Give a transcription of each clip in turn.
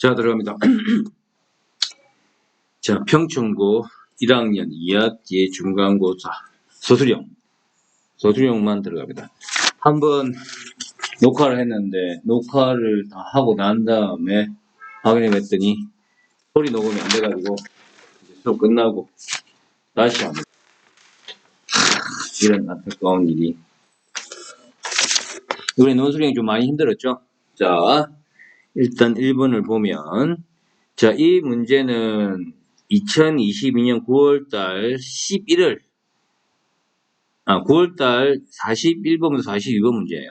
자, 들어갑니다. 자, 평촌고 1학년 2학기 중간고사 소수령만 들어갑니다. 한번 녹화를 했는데 녹화를 다 하고 난 다음에 확인해 봤더니 소리 녹음이 안 돼가지고 이제 수업 끝나고 다시 합니다. 이런 안타까운 일이. 이번에 논술형이 좀 많이 힘들었죠? 자, 일단 1번을 보면, 자, 이 문제는 2022년 9월달 11월 9월달 41번부터 42번 문제예요.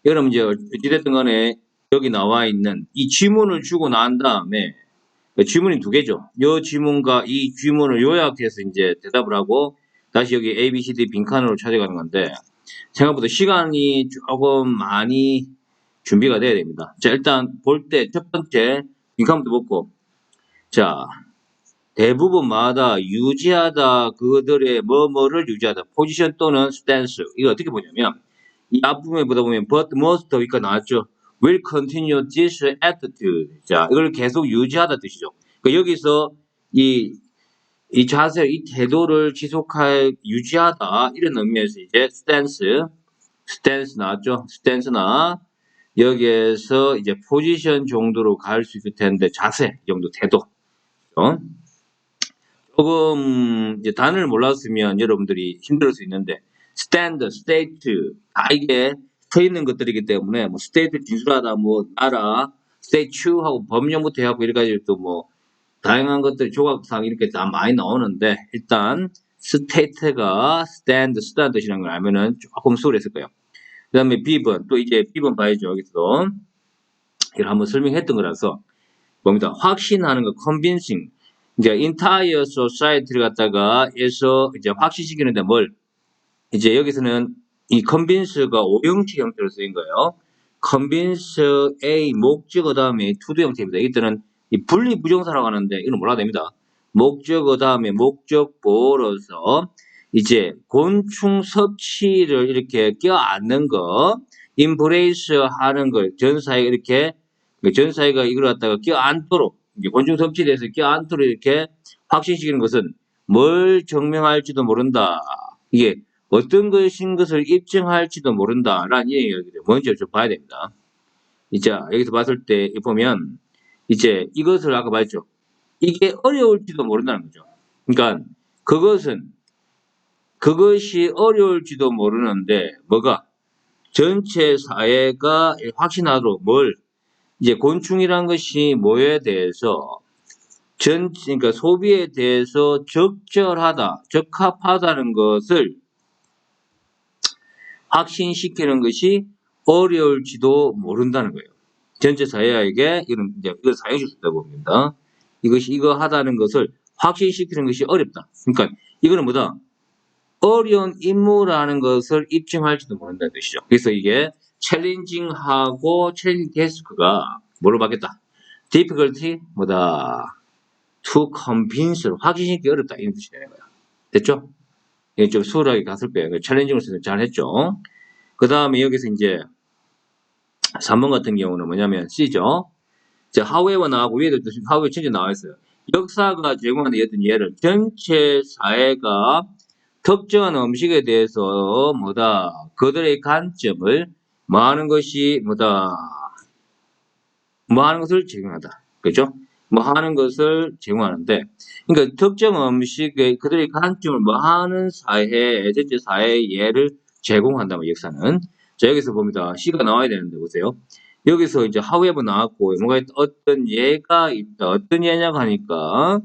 여러분 문제 어찌됐든 간에 여기 나와 있는 이 지문을 주고 난 다음에 지문이 두 개죠. 이 지문과 이 지문을 요약해서 이제 대답을 하고 다시 여기 A, B, C, D 빈칸으로 찾아가는 건데 생각보다 시간이 조금 많이 준비가 돼야 됩니다. 자, 일단 볼 때 첫 번째 빈칸부터 보고 자, 대부분마다 유지하다 그들의 뭐뭐를 유지하다 포지션 또는 스탠스 이거 어떻게 보냐면 이 앞부분에 보다 보면 but most 여기가 나왔죠. will continue this attitude. 자, 이걸 계속 유지하다 뜻이죠. 그러니까 여기서 이 자세, 이 태도를 유지하다 이런 의미에서 이제 스탠스 나왔죠. 스탠스나 여기에서 이제 포지션 정도로 갈 수 있을 텐데 자세 정도 태도. 조금 이제 단어를 몰랐으면 여러분들이 힘들 수 있는데 stand, state 다 이게 서 있는 것들이기 때문에 뭐 state 진술하다 뭐 나라, statue 하고 법령부터 해갖고 이래가지고 또 뭐 다양한 것들 조각상 이렇게 다 많이 나오는데 일단 state가 stand, 쓰다는 뜻이라는 걸 알면은 조금 수월했을 거예요. 그 다음에 B번 또 이제 B번 봐야죠. 여기서 이걸 한번 설명했던 거라서 뭡니다. 확신하는 거 convincing 이제 entire society를 갖다가 해서 이제 확신시키는데 뭘 이제 여기서는 이 convince가 오형식 형태로 쓰인 거예요. convince의 목적어 다음에 to do 형태입니다. 이때는 이 분리 부정사라고 하는데 이건 몰라도 됩니다. 목적어 다음에 목적보로서 이제 곤충 섭취를 이렇게 껴안는 거, embrace 하는 걸 전사에 이렇게 전사회가 이걸 갖다가 껴안도록 곤충 섭취에 대해서 껴안도록 이렇게 확신시키는 것은 뭘 증명할지도 모른다. 이게 어떤 것인 것을 입증할지도 모른다라는 얘기를 먼저 좀 봐야 됩니다. 이제 여기서 봤을 때 보면 이제 이것을 아까 봤죠. 이게 어려울지도 모른다는 거죠. 그러니까 그것이 어려울지도 모르는데 뭐가 전체 사회가 확신하도록 뭘 이제 곤충이란 것이 뭐에 대해서 그러니까 소비에 대해서 적절하다, 적합하다는 것을 확신시키는 것이 어려울지도 모른다는 거예요. 전체 사회에게 이런 이제 이거 사용실 수 있다고 봅니다. 이것이 이거 하다는 것을 확신시키는 것이 어렵다. 그러니까 이거는 뭐다? 어려운 임무라는 것을 입증할지도 모른다는 뜻이죠. 그래서 이게 챌린징하고 챌린징 태스크가 뭐로 바뀌었다? difficulty 뭐다? to convince 확신시키기 어렵다 이런 뜻이 되는 거야. 됐죠? 이게 좀 수월하게 갔을 거예요. 챌린징을 써서 잘 했죠. 그 다음에 여기서 이제 3번 같은 경우는 뭐냐면 C죠. 자, however 나하고 위에도 however 진짜 나와 있어요. 역사가 제공하는 어떤 예를 전체 사회가 특정한 음식에 대해서 뭐다 그들의 관점을 뭐하는 것이 뭐다 뭐하는 것을 제공하다. 그죠? 뭐 하는 것을 제공하는데, 그러니까 특정 음식의 그들의 관점을 뭐 하는 사회, 전체 사회의 예를 제공한다면 역사는. 자, 여기서 봅니다. C가 나와야 되는데, 보세요. 여기서 이제 however 나왔고, 뭔가 어떤 예가 있다. 어떤 예냐고 하니까,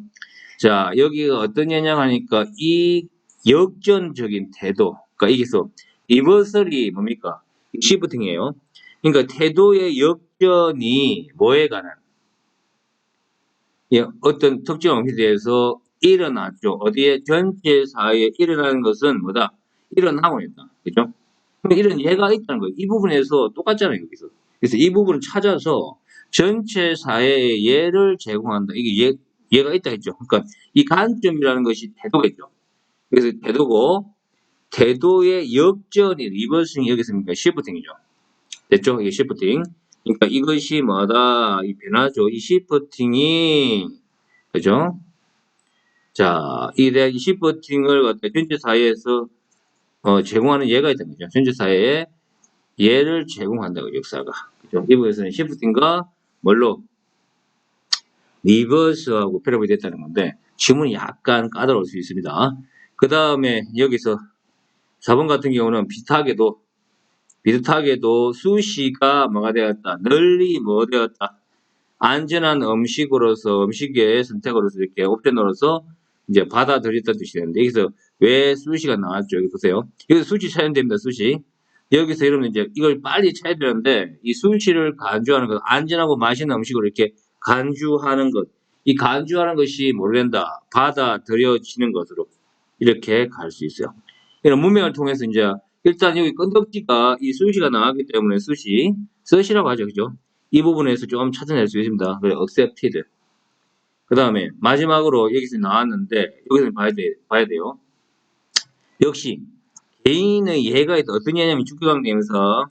자, 여기가 어떤 예냐고 하니까, 이 역전적인 태도. 그러니까 여기서 리버설이 뭡니까? 시프팅이에요. 그러니까 태도의 역전이 뭐에 관한? 예, 어떤 특정 음식에 대해서 일어났죠. 어디에 전체 사회에 일어나는 것은 뭐다? 일어나고 있다. 그죠? 이런 예가 있다는 거예요. 이 부분에서 똑같잖아요. 여기서. 그래서 이 부분을 찾아서 전체 사회에 예를 제공한다. 이게 예가 있다 했죠. 그러니까 이 관점이라는 것이 태도겠죠. 그래서 태도고 태도의 역전이 리버싱이 여기서 뭡니까? 시프팅이죠. 됐죠? 이게 시프팅. 그러니까 이것이 뭐다? 이 변화죠. 이 시프팅이, 그죠? 자, 이 대한 이 시프팅을 갖다 전체 사회에서 제공하는 예가 있다는 거죠. 전체 사회에 예를 제공한다고 역사가. 그죠? 이 부분에서는 시프팅과 뭘로 리버스하고 패러블이 됐다는 건데 지문이 약간 까다로울 수 있습니다. 그 다음에 여기서 4번 같은 경우는 비슷하게도 수시가 뭐가 되었다. 널리 뭐 되었다. 안전한 음식의 선택으로서 이렇게 옵션으로서 이제 받아들였다는 뜻이 되는데 여기서 왜 수시가 나왔죠? 여기 보세요. 여기서 수시 찾으면 됩니다. 수시. 여기서 여러분 이제 이걸 빨리 찾아야 되는데 이 수시를 간주하는 것, 안전하고 맛있는 음식으로 이렇게 간주하는 것, 이 간주하는 것이 모른다 받아들여지는 것으로 이렇게 갈 수 있어요. 이런 문맥을 통해서 이제 일단 여기 건덕지가 이 수시가 나왔기 때문에 수시라고 하죠, 그죠? 이 부분에서 좀 찾아낼 수 있습니다. 그래, accepted. 그 다음에 마지막으로 여기서 나왔는데 여기서 봐야 돼요. 역시 개인의 예가 있다. 어떤 예냐면 죽기강림에서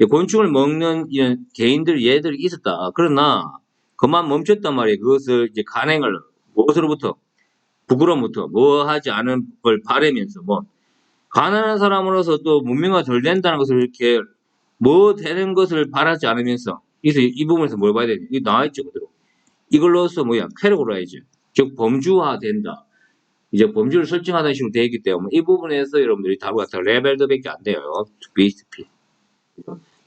곤충을 먹는 이런 얘들이 있었다. 그러나 그만 멈췄단 말이에요. 그것을 이제 간행을 무엇으로부터 부끄러움부터 뭐 하지 않은 걸 바라면서 뭐 가난한 사람으로서 또 문명화 덜 된다는 것을 이렇게 뭐 되는 것을 바라지 않으면서 그래서 이 부분에서 뭘 봐야 되냐? 이거 나와있죠 그대로. 이걸로써 뭐야? 캐러고라이즈 즉 범주화된다. 이제 범주를 설정하는 식으로 되어 있기 때문에 이 부분에서 여러분들이 답을 갖다 레벨드밖에 안 돼요. BSP.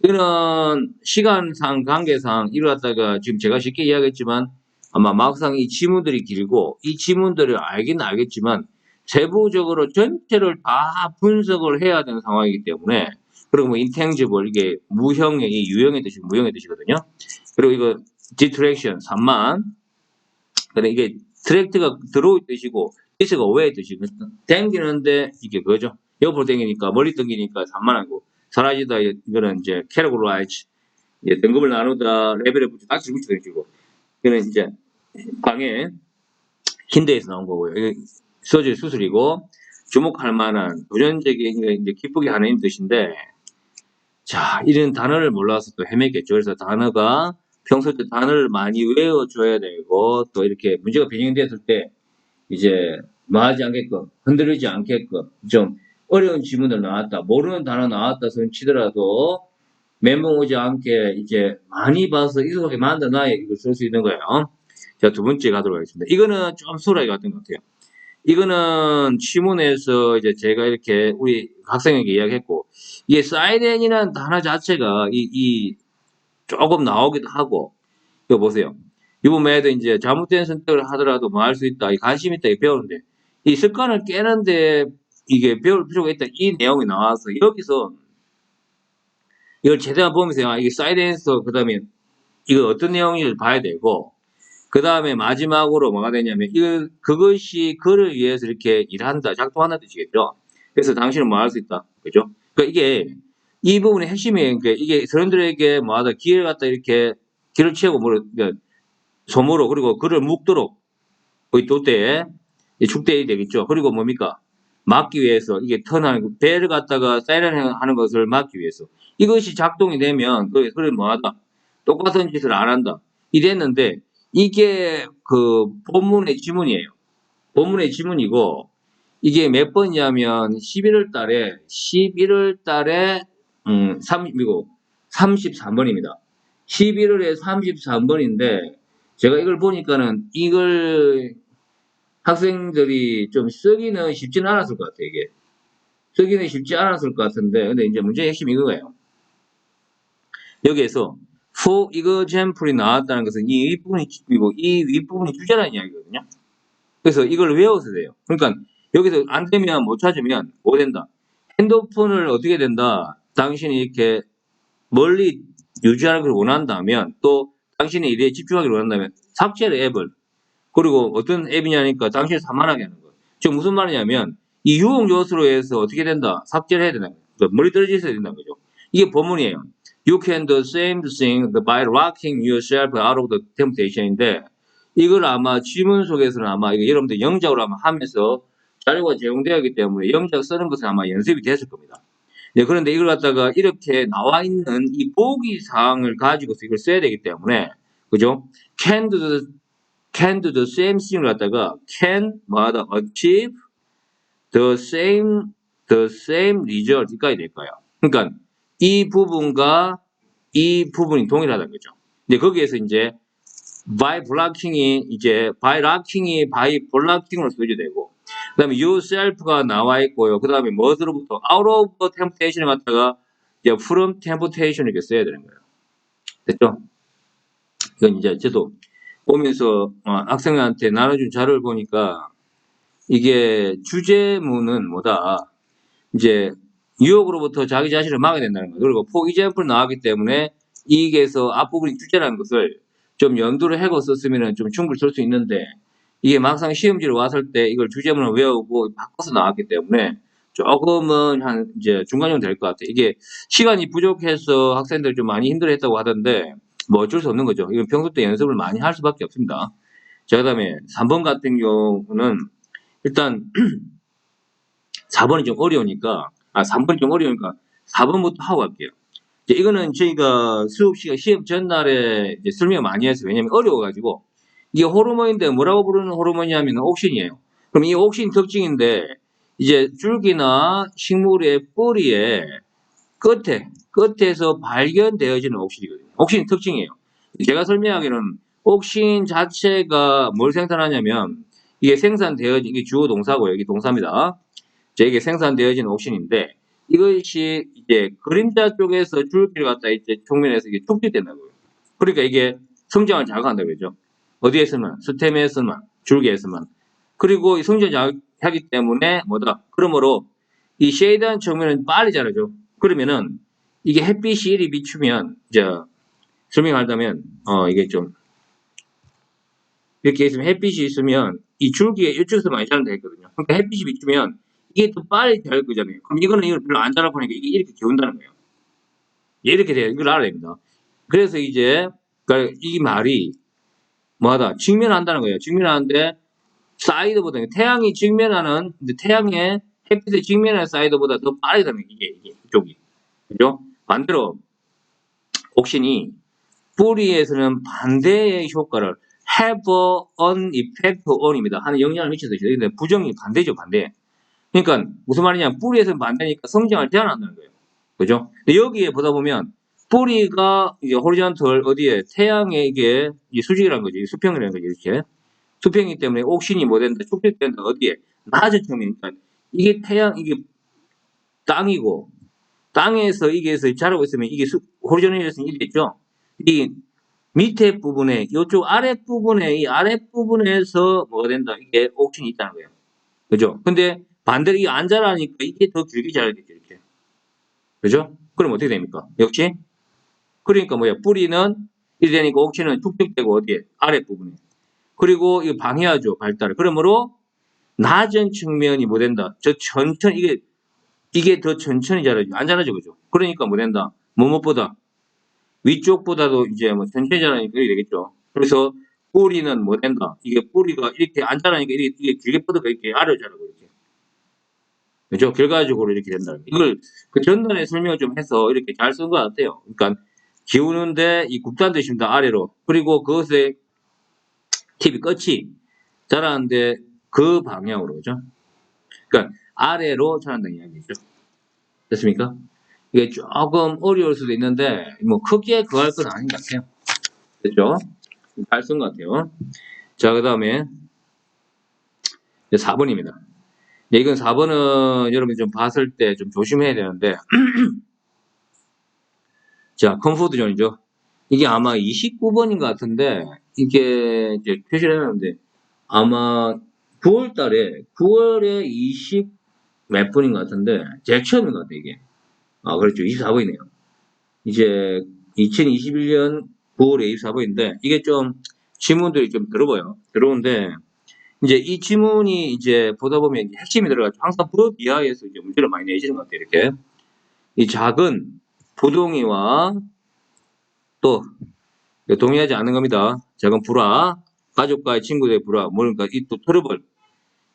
이거는 시간상 관계상 이걸 갖다가 지금 제가 쉽게 이야기했지만 아마 막상 이 지문들이 길고 이 지문들을 알긴 알겠지만 세부적으로 전체를 다 분석을 해야 되는 상황이기 때문에 그리고 뭐 intangible 이게 무형의 이 유형의 뜻이거든요. 그리고 이거 detraction 산만 그래 이게 트랙트가 들어올 뜻이고 디스가 어웨이 뜻이고 당기는데 이게 그거죠. 옆으로 당기니까 멀리 당기니까 산만하고 사라지다 이거는 이제 캐러고라이즈 등급을 나누다 레벨에 붙여 다시 붙여가지고 이거는 이제 방에 힌드에서 나온 거고요. 이거 서질 수술이고 주목할 만한 도전적인 이제 기쁘게 하는 뜻인데 자 이런 단어를 몰라서 또 헤맸겠죠. 그래서 단어가 평소 때 단어를 많이 외워줘야 되고 또 이렇게 문제가 변형됐을 때 이제 뭐하지 않게끔 흔들리지 않게끔 좀 어려운 지문을 나왔다 모르는 단어 나왔다 손 치더라도 멘붕 오지 않게 이제 많이 봐서 익숙하게 만들어놔야 이걸 쓸 수 있는 거예요. 자, 두 번째 가도록 하겠습니다. 이거는 좀 수월하게 같은 것 같아요. 이거는 시문에서 이제 제가 이렇게 우리 학생에게 이야기했고, 이게 사이렌이라는 단어 자체가 조금 나오기도 하고, 이거 보세요. 이번에도 이제 잘못된 선택을 하더라도 뭐 할 수 있다, 이 관심 있다, 이 배우는데, 이 습관을 깨는데 이게 배울 필요가 있다, 이 내용이 나와서 여기서 이걸 제대로 보면서 이게 사이렌서 그 다음에 이거 어떤 내용인지 봐야 되고 그 다음에 마지막으로 뭐가 되냐면 그것이 그를 위해서 이렇게 일한다 작동한다는 뜻이겠죠. 그래서 당신은 뭐 할 수 있다 그죠. 그러니까 이게 이 부분의 핵심이에요. 그러니까 이게 사람들에게 뭐하다 기회를 갖다 이렇게 길을 채우고 그러니까 소모로 그리고 그를 묶도록 거의 도대에 축대해야 되겠죠. 그리고 뭡니까 막기 위해서 이게 턴하는 배를 갖다가 사이렌하는 것을 막기 위해서 이것이 작동이 되면 그래 뭐하다 똑같은 짓을 안 한다 이랬는데 이게 그 본문의 지문이에요. 본문의 지문이고 이게 몇 번이냐면 11월 달에 33번입니다. 11월에 33번인데 제가 이걸 보니까는 이걸 학생들이 좀 쓰기는 쉽지는 않았을 것 같아요, 이게. 쓰기는 쉽지 않았을 것 같은데, 근데 이제 문제의 핵심이 이거예요. 여기에서, for example이 나왔다는 것은 이 윗부분이, 이 윗부분이 주제라는 이야기거든요. 그래서 이걸 외워서 돼요. 그러니까 여기서 안 되면 못 찾으면 뭐 된다. 핸드폰을 어떻게 된다. 당신이 이렇게 멀리 유지하는 걸 원한다면 또 당신의 일에 집중하기를 원한다면 삭제를 앱을 그리고 어떤 앱이냐니까 당신을 산만하게 하는 거예요. 지금 무슨 말이냐면 이 유혹 요소로 해서 어떻게 된다? 삭제를 해야 된다. 머리 떨어져 있어야 된다는 거죠. 이게 본문이에요. You can do the same thing by rocking yourself out of the temptation인데 이걸 아마 지문 속에서는 아마 이거 여러분들 영작으로 아마 하면서 자료가 제공되었기 때문에 영작 쓰는 것은 아마 연습이 됐을 겁니다. 네, 그런데 이걸 갖다가 이렇게 나와 있는 이 보기 사항을 가지고서 이걸 써야 되기 때문에, 그죠? can do the same thing을 갖다가 can 뭐하다 achieve the same result까지 될 거예요. 그러니까 이 부분과 이 부분이 동일하다는 거죠. 근데 거기에서 이제 by blocking이 blocking으로 써야 되고, 그 다음에 yourself가 나와 있고요. 그 다음에 뭐로부터 out of temptation을 갖다가 이제 from temptation 이렇게 써야 되는 거예요. 됐죠? 이건 이제 저도 보면서 학생한테 나눠준 자료를 보니까 이게 주제문은 뭐다. 이제 유혹으로부터 자기 자신을 막아야 된다는 거예요. 그리고 for example 나왔기 때문에 이게서 앞부분이 주제라는 것을 좀 연두를 하고 썼으면 좀 충분히 쓸 수 있는데, 이게 막상 시험지를 왔을 때 이걸 주제문을 외우고 바꿔서 나왔기 때문에 조금은 한 이제 중간 정도 될 것 같아요. 이게 시간이 부족해서 학생들 좀 많이 힘들어했다고 하던데 뭐 어쩔 수 없는 거죠. 이건 평소 때 연습을 많이 할 수밖에 없습니다. 자, 그다음에 3번 같은 경우는 일단 4번이 좀 어려우니까 3번이 좀 어려우니까 4번부터 하고 갈게요. 이제 이거는 저희가 수업 시간 시험 전날에 이제 설명 많이 했어요. 왜냐면 어려워가지고 이게 호르몬인데 뭐라고 부르는 호르몬이냐면 옥신이에요. 그럼 이 옥신 특징인데 이제 줄기나 식물의 뿌리에 끝에서 발견되어지는 옥신이거든요. 옥신 특징이에요. 제가 설명하기는 옥신 자체가 뭘 생산하냐면 이게 생산되어진 이게 주어 동사고요. 이게 동사입니다. 이게 생산되어진 옥신인데 이것이 이제 그림자 쪽에서 줄기를 갖다 이제 총면에서 이게 축적된다고요. 그러니까 이게 성장을 자극한다고 그러죠. 어디에서만 스템에서만 줄기에서만. 그리고 이 성장 자극하기 때문에 뭐다. 그러므로 이 쉐이드한 측면은 빨리 자라죠. 그러면은 이게 햇빛이 이리 비추면 이제 설명하자면 이게 좀 이렇게 있으면 햇빛이 있으면 이 줄기에 이쪽에서 많이 자란다 했거든요. 그러니까 햇빛이 비추면 이게 더 빨리 자랄 거잖아요. 그럼 이거는 이걸 별로 안 자라 보니까 이게 이렇게 기운다는 거예요. 이렇게 돼요. 이걸 알아야 됩니다. 그래서 이제 그러니까 이 말이 뭐하다 직면한다는 거예요. 직면하는데 사이드보다 태양이 직면하는 근데 태양의 햇빛에 직면하는 사이드보다 더 빠르게 되는 이게 이쪽이 그죠? 반대로 옥신이 뿌리에서는 반대의 효과를 have an effect on입니다. 하는 영향을 미쳐서 있어요. 근데 부정이 반대죠, 반대. 그러니까 무슨 말이냐? 뿌리에서는 반대니까 성장을 제한한다는 거예요. 그죠? 근데 여기에 보다 보면 뿌리가 이제 호리존털 어디에 태양에 이게 수직이라는 거지, 수평이라는 거지 이렇게 수평이기 때문에 옥신이 뭐 된다, 축적된다 어디에 낮은 측면이니까 이게 이게 땅이고 땅에서 이게서 자라고 있으면 이게 호리존털에서는 이게 있죠. 이 밑에 부분에 이쪽 아랫부분에 이 아랫부분에서 뭐가 된다 이게 옥신이 있다는 거예요. 그죠? 근데 반대로 이게 안 자라니까 이게 더 길게 자라겠죠 이렇게. 그죠? 그럼 어떻게 됩니까? 역시 그러니까 뭐야 뿌리는 이렇게 되니까 옥신은 축적되고 어디에 아랫부분에 그리고 이거 방해하죠 발달을. 그러므로 낮은 측면이 뭐 된다? 저 천천히 이게 더 천천히 자라죠. 안 자라죠, 그죠? 그러니까 뭐 된다? 뭐뭇보다 위쪽보다도 이제 뭐 천천히 자라니까 이렇게 되겠죠. 그래서 뿌리는 뭐 된다? 이게 뿌리가 이렇게 안 자라니까 이게 길게 뻗어가 이렇게 아래로 자라고 이렇게. 그죠? 결과적으로 이렇게 된다. 이걸 그 전단에 설명을 좀 해서 이렇게 잘 쓴 것 같아요. 그러니까 기우는데 이 국단 되십니다 아래로. 그리고 그것의 팁이 끝이 자라는데 그 방향으로 그죠? 그러니까 아래로 자란다는 이야기죠. 됐습니까? 이게 조금 어려울 수도 있는데 뭐 크게 그할 건 아닌 것 같아요. 됐죠? 잘 쓴 것 같아요. 자, 그 다음에 4번입니다. 이건 4번은 여러분이 좀 봤을 때 좀 조심해야 되는데 자, 컴포트존이죠. 이게 아마 29번인 것 같은데 이게 이제 표시를 해놨는데 아마 9월 달에 9월에 20 몇 분인 것 같은데 제일 처음인 것 같아요 이게. 아 그렇죠 24번이네요. 이제 2021년 9월에 24번인데 이게 좀 지문들이 좀 들어오는데 이제 이 지문이 이제 보다 보면 핵심이 들어가지고 항상 불어 이하에서 이제 문제를 많이 내시는 것 같아요 이렇게. 이 작은 부동이와 또 동의하지 않는 겁니다. 작은 불화, 가족과의 친구들의 불화, 뭐니까 이 또 트러블,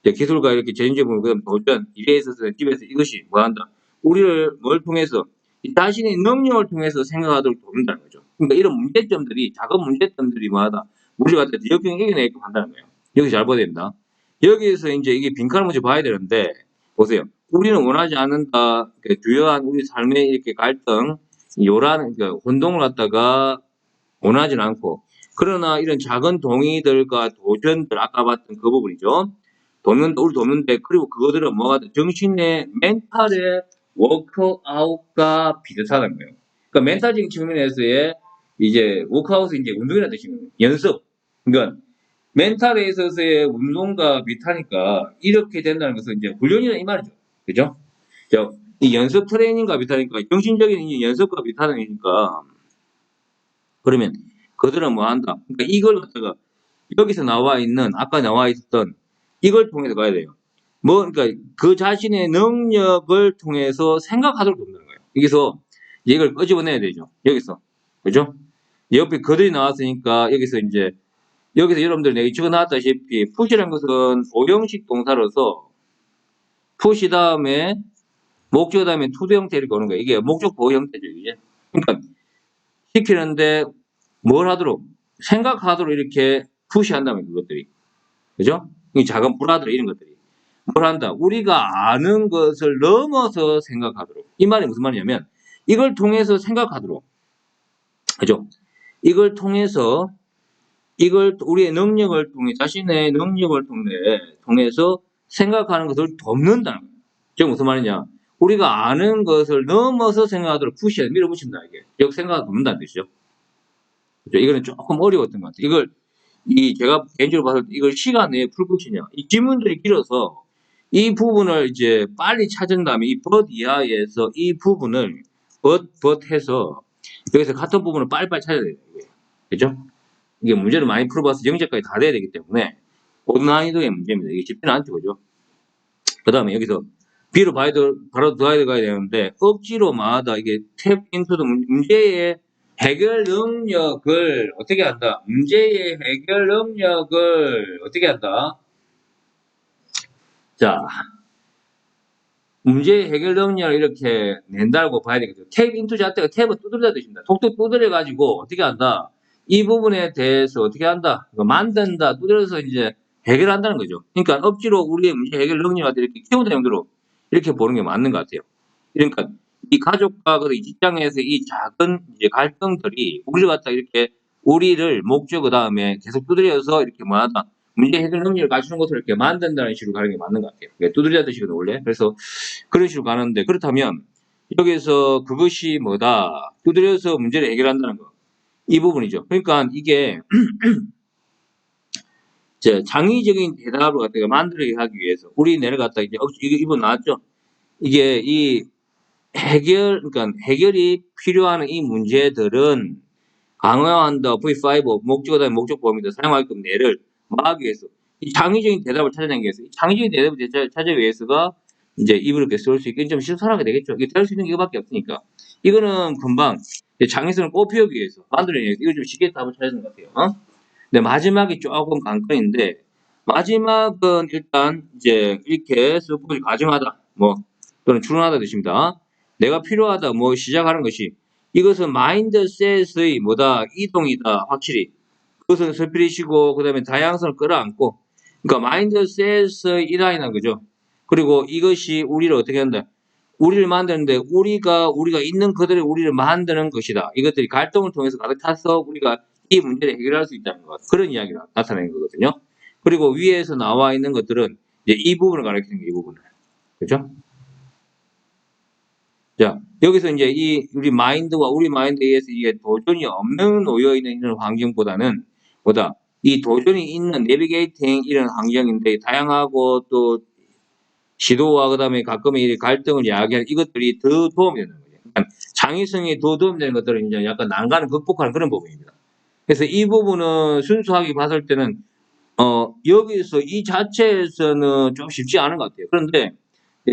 기술과 이렇게 재인지분 그다음 도전, 일에 있어서 집에서 이것이 뭐한다. 우리를 뭘 통해서 자신의 능력을 통해서 생각하도록 돕는다는 거죠. 그러니까 이런 문제점들이 작은 문제점들이 뭐하다 우리가 갖다 역경 이겨내게끔 한다는 거예요. 여기 잘 봐야 됩니다. 여기에서 이제 이게 빈칸을 먼저 봐야 되는데 보세요. 우리는 원하지 않는다. 주요한 우리 삶의 이렇게 갈등, 요란 그러니까 혼동을 갖다가 원하진 않고 그러나 이런 작은 동의들과 도전들 아까 봤던 그 부분이죠. 우리 돕는데 그리고 그거들은 뭐가 정신의 멘탈의 워크아웃과 비슷하다는 거예요. 그러니까 멘탈적인 측면에서의 이제 워크아웃은 이제 운동이라는 뜻이거든요. 연습. 그러니까 멘탈에 있어서의 운동과 비슷하니까 이렇게 된다는 것은 이제 훈련이다 이 말이죠. 그죠? 이 연습 트레이닝과 비슷하니까 정신적인 연습과 비슷하다는 얘기니까 그러면 그들은 뭐 한다? 그러니까 이걸 갖다가 여기서 나와 있는 아까 나와 있었던 이걸 통해서 가야 돼요. 그러니까 그 자신의 능력을 통해서 생각하도록 돕는 거예요. 여기서 이걸 끄집어내야 되죠. 여기서 그죠? 옆에 그들이 나왔으니까 여기서 여러분들 내가 적어놨다시피 push라는 것은 오형식 동사로서 push 다음에 목적 다음에 to 형태를 거는 거예요. 이게 목적 보호 형태죠. 이게. 그러니까 시키는데 뭘 하도록 생각하도록 이렇게 푸시한다면 그것들이 그죠? 이 작은 불화들 이런 것들이 뭘 한다? 우리가 아는 것을 넘어서 생각하도록 이 말이 무슨 말이냐면 이걸 통해서 생각하도록 그죠? 이걸 통해서 우리의 능력을 통해 자신의 능력을 통해서 생각하는 것을 돕는다는 거예요. 즉 무슨 말이냐? 우리가 아는 것을 넘어서 생각하도록 푸시해 밀어붙인다 이게 즉 생각을 돕는다는 뜻이죠. 그죠? 이거는 조금 어려웠던 것 같아요. 제가 개인적으로 봤을 때 이걸 시간 내에 풀 것이냐. 이 지문들이 길어서 이 부분을 이제 빨리 찾은 다음에 이 but 이하에서 이 부분을 but 해서 여기서 같은 부분을 빨리빨리 찾아야 돼요. 그죠? 이게 문제를 많이 풀어봐서 영재까지 다 돼야 되기 때문에 고난이도의 문제입니다. 이게 쉽지는 않죠. 그죠? 그 다음에 여기서 B로 바로 들어가야 되는데 억지로 마다 이게 탭 인투도 문제의 해결 능력을 어떻게 한다? 문제의 해결 능력을 어떻게 한다? 자, 문제의 해결 능력을 이렇게 낸다고 봐야 되겠죠. 탭 인투 자체가 탭을 두드리다 뜻입니다. 톡톡 두드려가지고 어떻게 한다? 이 부분에 대해서 어떻게 한다? 만든다, 두드려서 이제 해결한다는 거죠. 그러니까 억지로 우리의 문제 해결 능력을 이렇게 키우는 정도로 이렇게 보는 게 맞는 것 같아요. 그러니까 이 가족과 이 직장에서 이 작은 이제 갈등들이 우리를 갖다 이렇게 우리를 목적 그 다음에 계속 두드려서 이렇게 뭐하다 문제 해결 능력을 갖추는 것을 이렇게 만든다는 식으로 가는 게 맞는 것 같아요. 두드려 뜻이거든 원래. 그래서 그런 식으로 가는데 그렇다면 여기서 그것이 뭐다 두드려서 문제를 해결한다는 거 이 부분이죠. 그러니까 이게 창의적인 대답을 갖다가 만들게 하기 위해서 우리 내려갔다 이제 이거 나왔죠. 이게 이 그러니까 해결이 필요한 이 문제들은 강화한다 V5 목적어다 목적 범위도 사용하게끔 내를 막기 위해서 이 창의적인 대답을 찾아내기 위해서 이 창의적인 대답을 찾아내기 위해서가 이제 입을 이렇게 쓸 수 있게 좀 신선하게 되겠죠. 이게 될 수 있는 게 이거밖에 없으니까 이거는 금방 창의성을 꽃피우기 위해서 만들어내기 위해서 이거 좀 쉽게 답을 찾아내는 것 같아요. 근데 마지막이 조금 관건인데 마지막은 일단 이제 이렇게 수법을 가정하다 또는 추론하다 뜻입니다. 내가 필요하다 시작하는 것이 이것은 마인드셋의 이동이다 확실히 그것은 스피릿이고 그 다음에 다양성을 끌어안고 그러니까 마인드셋의 이다이라는 거죠. 그리고 이것이 우리를 어떻게 한다 우리를 만드는데 우리가 있는 그대로 우리를 만드는 것이다. 이것들이 갈등을 통해서 가득 차서 우리가 이 문제를 해결할 수 있다는 것 그런 이야기가 나타내는 거거든요. 그리고 위에서 나와 있는 것들은 이제 이 부분을 가리키는 게 이 부분을 그렇죠? 자 여기서 이제 우리 마인드와 우리 마인드에 의해서 이게 도전이 없는 놓여 있는 이런 환경보다는 이 도전이 있는 내비게이팅 이런 환경인데 다양하고 또 시도와 그다음에 가끔의 갈등을 야기하는 이것들이 더 도움이 되는 거예요. 그러니까 창의성이 더 도움이 되는 것들은 이제 약간 난관을 극복하는 그런 부분입니다. 그래서 이 부분은 순수하게 봤을 때는 여기서 이 자체에서는 좀 쉽지 않은 것 같아요. 그런데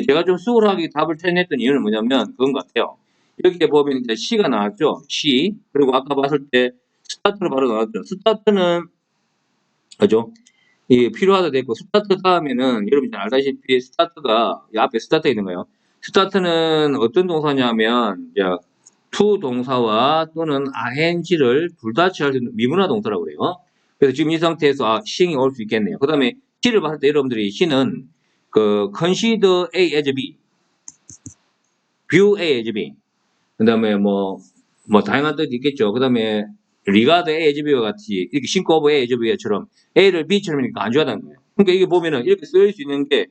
제가 좀 수월하게 답을 찾아냈던 이유는 뭐냐면 그건 것 같아요. 여기에 보면 이제 시가 나왔죠. 시 그리고 아까 봤을 때 스타트로 바로 나왔죠. 스타트는 그죠? 이 필요하다 됐고 스타트 다음에는 여러분이 잘 알다시피 스타트가 이 앞에 스타트가 있는 거예요. start는 어떤 동사냐면 이제 to 동사와 또는 ing를 둘 다 취할 수 있는 미문화 동사라고 그래요. 그래서 지금 이 상태에서 shing이 올 수 있겠네요. 그 다음에 she를 봤을 때 여러분들이 she는 그 consider A as B, view A as B, 그 다음에 뭐 다양한 뜻이 있겠죠. 그 다음에 regard A as B와 같이 이렇게 think of A as B처럼 A를 B처럼 이렇게 간주하다는 거예요. 그러니까 이게 보면은 이렇게 쓰일 수 있는 게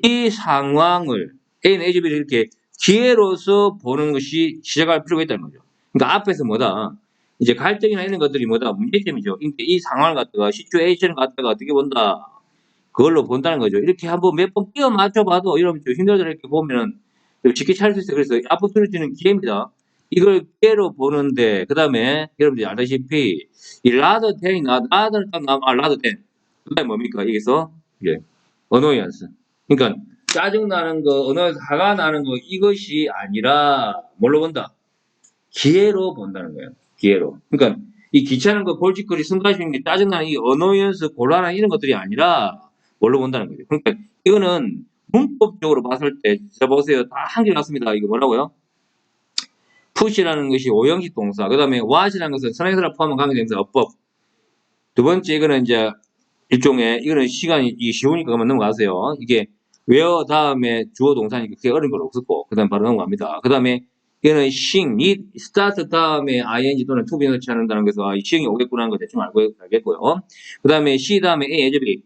이 상황을 A는 A as B를 이렇게 기회로서 보는 것이 시작할 필요가 있다는 거죠. 그러니까 앞에서 뭐다 이제 갈등이나 이런 것들이 뭐다 문제점이죠. 그러니까 이 상황을 갖다가 시츄에이션을 갖다가 어떻게 본다 그걸로 본다는 거죠. 이렇게 한번 몇 번 끼워 맞춰봐도 여러분 좀 힘들더라 이렇게 보면은 쉽게 찾을 수 있어요. 그래서 opportunity는 기회입니다. 이걸 기회로 보는데 그 다음에 여러분들이 알다시피 이 rather than이나 rather than 그 다음에 뭡니까? 여기서 예, annoyance. 그러니까 짜증나는 거, 언어에서 화가 나는 거 이것이 아니라 뭘로 본다? 기회로 본다는 거예요. 기회로. 그러니까 이 귀찮은 거, 골칫거리, 승가시는 짜증나는 이 annoyance, 곤란한 이런 것들이 아니라 뭘로 본다는 거죠. 그러니까 이거는 문법적으로 봤을 때, 자 보세요. 다 한개 같습니다. 이거 뭐라고요? push라는 것이 오형식 동사, 그 다음에 what이라는 것은 선행사를 포함한 관계대명사 어법. 두 번째 이거는 이제 일종의 이거는 시간이 쉬우니까 그만 넘어가세요. 이게 where 다음에 주어 동사니까 그게 어려운 건 없었고 그 다음 바로 넘어갑니다. 그 다음에 이거는 sing, need, start 다음에 ing 또는 to be 넣지않는다는 것에서 sing이 오겠구나 하는 거 대충 알겠고요. 그 다음에 she 다음에 a, as, b,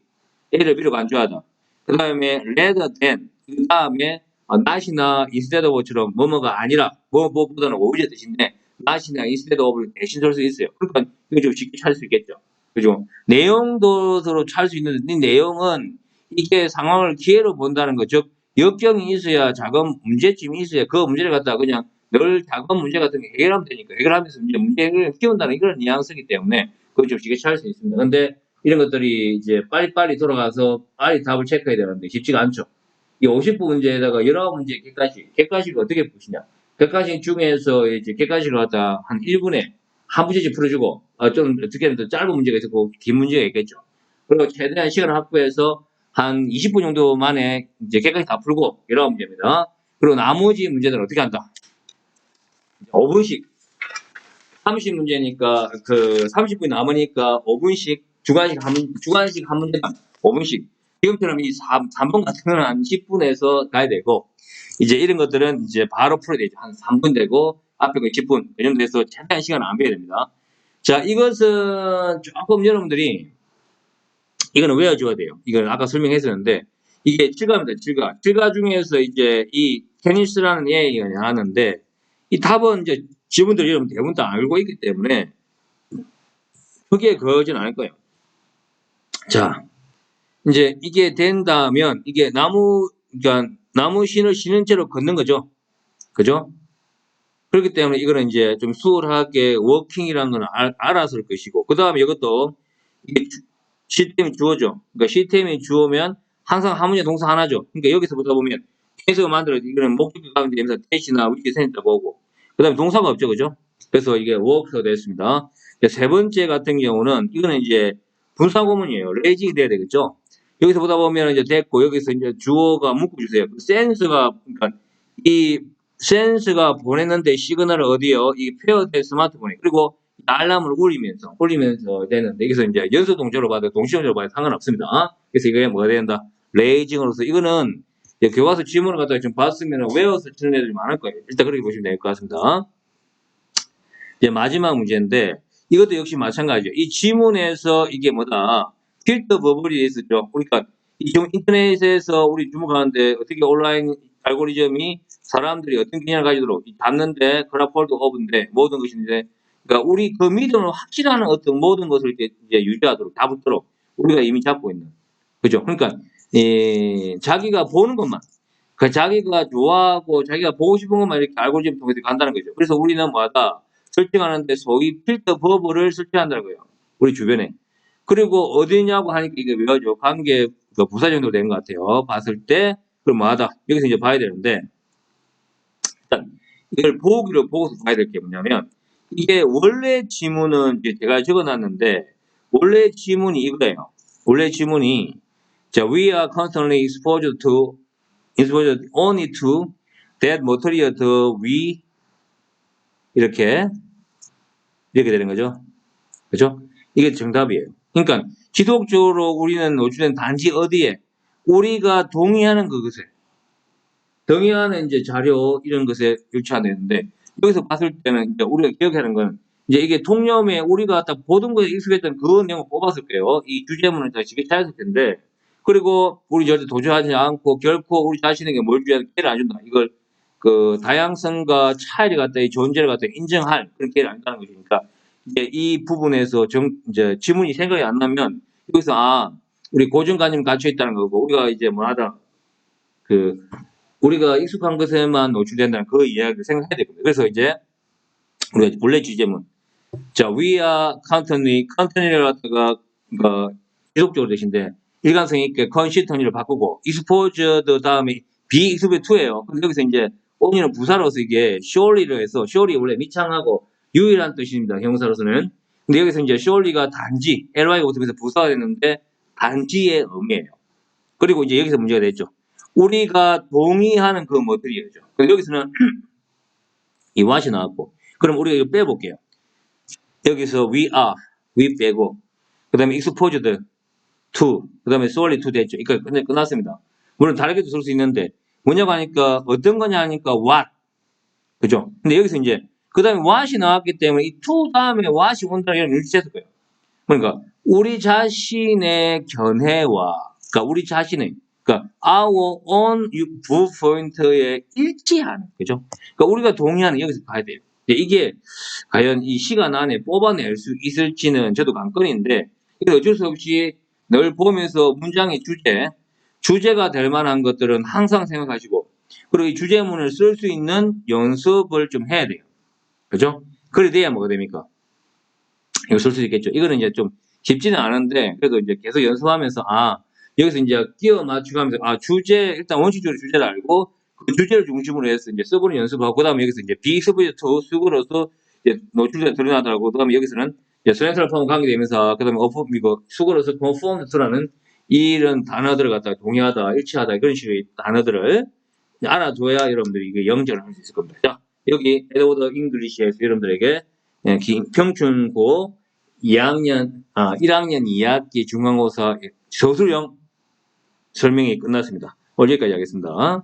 a를 b로 간주하다. 그 다음에 rather than, 그 다음에 not이나 instead of처럼 뭐뭐가 아니라 뭐보다는 오히려 뜻인데 not이나 instead of를 대신 쓸 수 있어요. 그러니까 이거 좀 쉽게 찾을 수 있겠죠. 그죠? 내용도 서로 찾을 수 있는데 이 내용은 이게 상황을 기회로 본다는 거, 즉 역경이 있어야 작은 문제점이 있어야 그 문제를 갖다가 그냥 늘 작은 문제 같은 게 해결하면 되니까 해결하면서 이제 문제 해결을 키운다는 이런 뉘앙스이기 때문에 그걸 좀 쉽게 찾을 수 있습니다. 근데 이런 것들이 이제 빨리빨리 돌아가서 빨리 답을 체크해야 되는데 쉽지가 않죠. 이 50분 문제에다가 19문제 객관식을 어떻게 푸시냐. 객관식 중에서 이제 객관식을 갖다 한 1분에 한 문제씩 풀어주고, 좀 어떻게든 더 짧은 문제가 있고, 긴 문제가 있겠죠. 그리고 최대한 시간을 확보해서 한 20분 정도 만에 이제 객관식 다 풀고, 19문제입니다. 그리고 나머지 문제들은 어떻게 한다? 5분씩. 30문제니까, 30분이 남으니까 5분씩, 주간식 한 문제당 5분씩. 지금처럼 이 3번 같은 거는 한 10분에서 가야 되고, 이제 이런 것들은 이제 바로 풀어야 되죠. 한 3분 되고, 앞에 거 10분. 그 정도 해서 최대한 시간을 안 빼야 됩니다. 자, 이것은 조금 여러분들이, 이거는 외워줘야 돼요. 이건 아까 설명했었는데, 이게 질가입니다, 질가. 질가 중에서 이제 이 테니스라는 얘기가 나왔는데, 이 답은 이제 지분들 여러분 대부분 다 알고 있기 때문에, 크게 그러진 않을 거예요. 자, 이제 이게 된다면, 이게 그러니까 나무 신을 신은 채로 걷는 거죠. 그죠? 그렇기 때문에 이거는 이제 좀 수월하게 워킹이라는 건 알아서 할 것이고, 그 다음에 이것도 이게 시스템이 주어져. 그러니까 시스템이 주어면 항상 한 문제 동사 하나죠. 그러니까 여기서 보다 보면 계속 만들어서 이거는 목적격 가운데 되면서 대시나 위치 센터 보고, 그 다음에 동사가 없죠. 그죠? 그래서 이게 워크가 됐습니다. 세 번째 같은 경우는 이거는 이제 분사구문이에요. 레이징이 돼야 되겠죠? 여기서 보다 보면 이제 됐고, 여기서 이제 주어가 묶어주세요. 그 센스가, 그러니까 이 센스가 보냈는데 시그널을 어디요? 이 페어된 스마트폰에. 그리고 알람을 울리면서 되는데, 여기서 이제 연소 동작으로 봐도 동시동작으로 봐도 상관없습니다. 그래서 이게 뭐가 된다? 레이징으로서 이거는 교과서 지문을 갖다가 좀 봤으면 외워서 치는 애들이 많을 거예요. 일단 그렇게 보시면 될 것 같습니다. 이제 마지막 문제인데, 이것도 역시 마찬가지죠. 이 지문에서 이게 뭐다? 필터 버블이 있었죠. 그러니까 이 인터넷에서 우리 주목하는데 어떻게 온라인 알고리즘이 사람들이 어떤 기능을 가지도록 닫는데 그래프홀드 오브인데 모든 것인데, 그러니까 우리 그 믿음을 확실한 어떤 모든 것을 이렇게 이제 유지하도록 다 붙도록 우리가 이미 잡고 있는 그죠. 그러니까 자기가 보는 것만, 그 자기가 좋아하고 자기가 보고 싶은 것만 이렇게 알고리즘 통해서 간다는 거죠. 그래서 우리는 뭐하다? 설정하는데 소위 필터 버블을 설정한다는 거예요. 우리 주변에. 그리고 어디냐고 하니까 이게 외워져. 관계 부사 정도 되는 것 같아요. 봤을 때 그럼 뭐하다? 여기서 이제 봐야 되는데, 일단 이걸 보기로 보고서 봐야 될 게 뭐냐면, 이게 원래 지문은 이제 제가 적어놨는데 원래 지문이 이거예요. 원래 지문이 자, we are constantly exposed only to that material 더 위 이렇게 되는 거죠. 그죠? 이게 정답이에요. 그러니까 지속적으로 우리는 노출된 단지 어디에 우리가 동의하는 그것에 동의하는 이제 자료 이런 것에 유치가 되는데 여기서 봤을 때는 이제 우리가 기억하는 건 이제 이게 통념에 우리가 딱 보던 거에 익숙했던 그 내용을 뽑았을 거예요. 이 주제문을 다 쉽게 찾았을 텐데 그리고 우리 절대 도주하지 않고 결코 우리 자신에게 뭘 줘야 기회를 안 준다. 이걸 그 다양성과 차이를 갖다 이 존재를 갖다 인정할 그런 기회를 안 준다는 것이니까 이제 이 부분에서 이제 지문이 생각이 안 나면 여기서 우리 고정관념 갇혀 있다는 거고 우리가 이제 뭐하다 우리가 익숙한 것에만 노출된다는 그 이야기를 생각해야 되거든요. 그래서 이제 우리가 본래 주제문 자 we are 컨티뉴를 갖다가 지속적으로 되신데 일관성 있게 컨시스턴트를 바꾸고 exposed 다음에 be exposed to예요. 근데 여기서 이제 only는 부사로서 이게 surely로 해서 surely 원래 미창하고 유일한 뜻입니다. 형사로서는. 근데 여기서 이제 surely가 단지 ly가 붙으면서 부사가 됐는데 단지의 의미예요. 그리고 이제 여기서 문제가 됐죠. 우리가 동의하는 그 머티리얼이죠. 그래서 여기서는 이 what이 나왔고 그럼 우리가 이거 빼볼게요. 여기서 we 빼고 그 다음에 exposed to 그 다음에 solely to 됐죠. 이거 끝났습니다. 물론 다르게도 쓸 수 있는데 뭐냐고 하니까 어떤 거냐 하니까 what 그죠? 근데 여기서 이제 그 다음에 what이 나왔기 때문에 이 to 다음에 what이 온다는 이런 일치했을 거예요. 그러니까 우리 자신의 견해와 그러니까 우리 자신의 그러니까 our own viewpoint에 일치하는 그죠? 그러니까 우리가 동의하는 여기서 봐야 돼요. 이게 과연 이 시간 안에 뽑아낼 수 있을지는 저도 관건인데 이게 어쩔 수 없이 늘 보면서 문장의 주제가 될 만한 것들은 항상 생각하시고 그리고 이 주제문을 쓸 수 있는 연습을 좀 해야 돼요. 그죠? 그래 돼야 뭐가 됩니까? 이거 쓸 수 있겠죠. 이거는 이제 좀 쉽지는 않은데 그래도 이제 계속 연습하면서 여기서 이제 끼워 맞추면서 주제 일단 원칙적으로 주제를 알고 그 주제를 중심으로 해서 이제 써보는 연습하고 그다음에 여기서 이제 비익스포즈 수그러서 이제 노출에 드러나더라고. 그다음에 여기서는 이제 스렌트럴 폼 관계되면서 그다음에 이거 수그러서 컨폼트라는 이런 단어들을 갖다가 동의하다, 일치하다 이런 식의 단어들을 알아둬야 여러분들이 이게 영절을 할 수 있을 겁니다. 자, 여기 에드워드 잉글리시에서 여러분들에게 평춘고 1학년 2학기 중간고사 서술형 설명이 끝났습니다. 오늘 여기까지 하겠습니다.